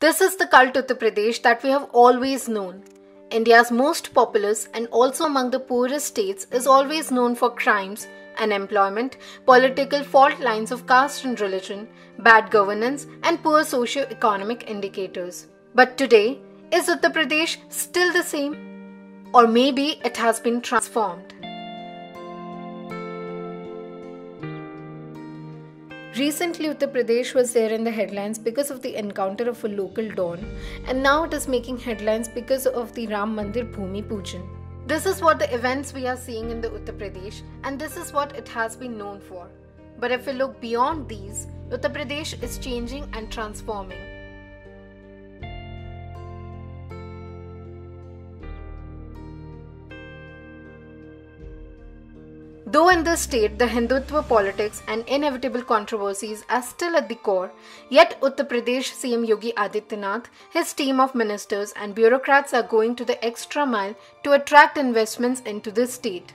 This is the cult Uttar Pradesh that we have always known. India's most populous and also among the poorest states is always known for crimes, unemployment, political fault lines of caste and religion, bad governance, and poor socio-economic indicators. But today, is Uttar Pradesh still the same? Or maybe it has been transformed. Recently, Uttar Pradesh was there in the headlines because of the encounter of a local don, and now it is making headlines because of the Ram Mandir Bhumi Pujan. This is what the events we are seeing in the Uttar Pradesh, and this is what it has been known for. But if we look beyond these, Uttar Pradesh is changing and transforming. Though in this state the Hindutva politics and inevitable controversies are still at the core, yet Uttar Pradesh CM Yogi Adityanath, his team of ministers and bureaucrats are going to the extra mile to attract investments into this state.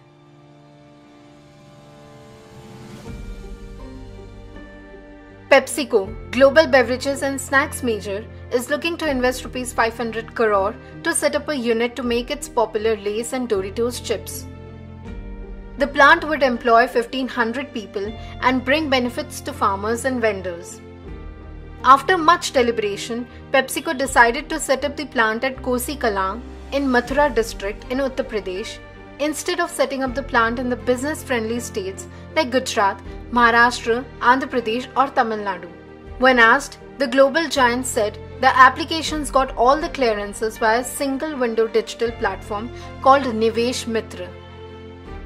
PepsiCo, global beverages and snacks major, is looking to invest Rs 500 crore to set up a unit to make its popular Lay's and Doritos chips. The plant would employ 1,500 people and bring benefits to farmers and vendors. After much deliberation, PepsiCo decided to set up the plant at Kosi Kalang in Mathura district in Uttar Pradesh instead of setting up the plant in the business-friendly states like Gujarat, Maharashtra, Andhra Pradesh or Tamil Nadu. When asked, the global giant said the applications got all the clearances via a single-window digital platform called Nivesh Mitra.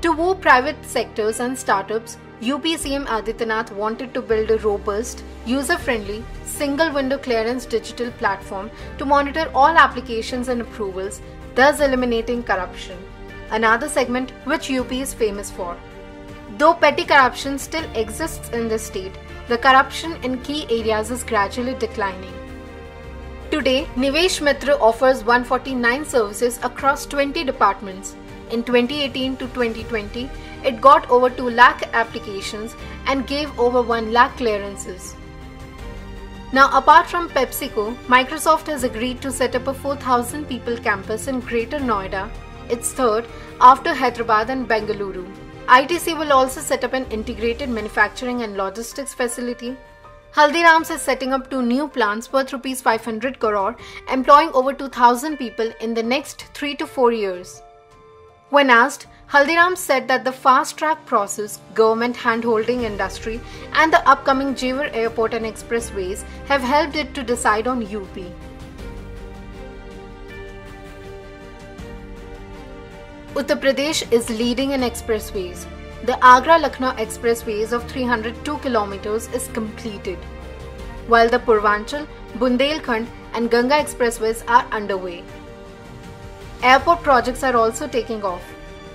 To woo private sectors and startups, UP CM Adityanath wanted to build a robust, user-friendly, single-window clearance digital platform to monitor all applications and approvals, thus eliminating corruption, another segment which UP is famous for. Though petty corruption still exists in the state, the corruption in key areas is gradually declining. Today, Nivesh Mitra offers 149 services across 20 departments. In 2018 to 2020, it got over 2 lakh applications and gave over 1 lakh clearances. Now, apart from PepsiCo, Microsoft has agreed to set up a 4,000 people campus in Greater Noida, its third after Hyderabad and Bengaluru. ITC will also set up an integrated manufacturing and logistics facility. Haldiram's is setting up 2 new plants worth Rs 500 crore, employing over 2,000 people in the next 3 to 4 years. When asked, Haldiram said that the fast-track process, government hand-holding industry and the upcoming Jewar Airport and expressways have helped it to decide on UP. Uttar Pradesh is leading in expressways. The Agra-Lucknow expressways of 302 kilometers is completed, while the Purvanchal, Bundelkhand and Ganga expressways are underway. Airport projects are also taking off.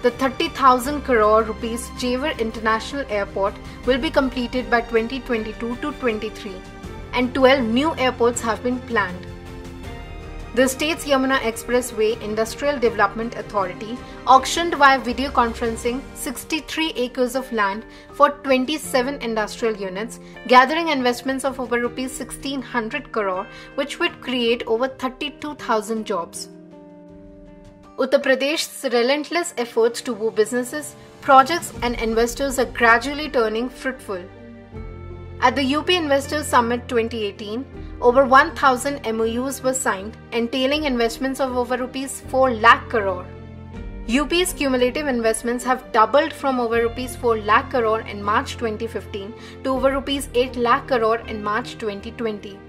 The 30,000 crore rupees Jewar International Airport will be completed by 2022 to 23, and 12 new airports have been planned. The state's Yamuna Expressway Industrial Development Authority auctioned via video conferencing 63 acres of land for 27 industrial units, gathering investments of over Rs 1,600 crore, which would create over 32,000 jobs. Uttar Pradesh's relentless efforts to woo businesses, projects and investors are gradually turning fruitful. At the UP Investors Summit 2018, over 1,000 MOUs were signed, entailing investments of over Rs 4 lakh crore. UP's cumulative investments have doubled from over Rs 4 lakh crore in March 2015 to over Rs 8 lakh crore in March 2020.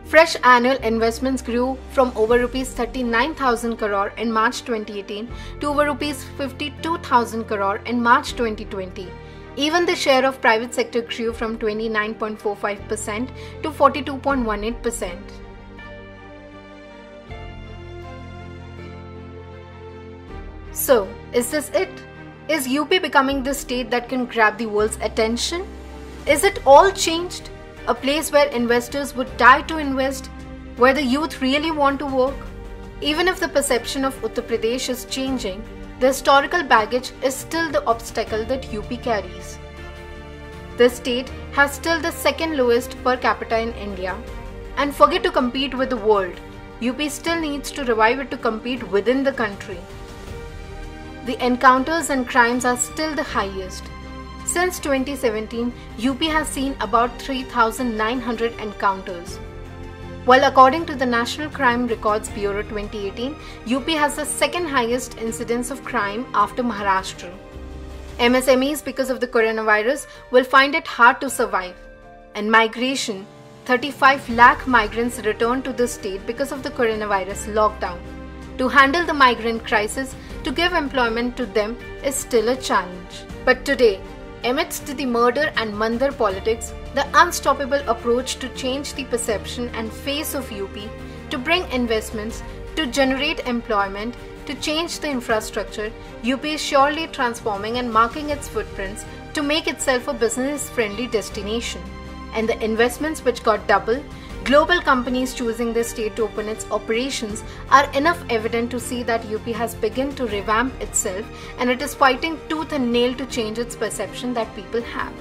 Fresh annual investments grew from over Rs 39,000 crore in March 2018 to over Rs 52,000 crore in March 2020. Even the share of private sector grew from 29.45% to 42.18%. So, is this it? Is UP becoming the state that can grab the world's attention? Is it all changed? A place where investors would die to invest, where the youth really want to work? Even if the perception of Uttar Pradesh is changing, the historical baggage is still the obstacle that UP carries. The state has still the second lowest per capita in India, and forget to compete with the world. UP still needs to revive it to compete within the country. The encounters and crimes are still the highest. Since 2017, UP has seen about 3,900 encounters. While according to the National Crime Records Bureau 2018, UP has the second highest incidence of crime after Maharashtra. MSMEs, because of the coronavirus, will find it hard to survive. And migration, 35 lakh migrants returned to the state because of the coronavirus lockdown. To handle the migrant crisis, to give employment to them is still a challenge. But today, amidst the murder and Mandir politics, the unstoppable approach to change the perception and face of UP, to bring investments, to generate employment, to change the infrastructure, UP is surely transforming and marking its footprints to make itself a business-friendly destination. And the investments which got double, global companies choosing the state to open its operations are enough evident to see that UP has begun to revamp itself and it is fighting tooth and nail to change its perception that people have.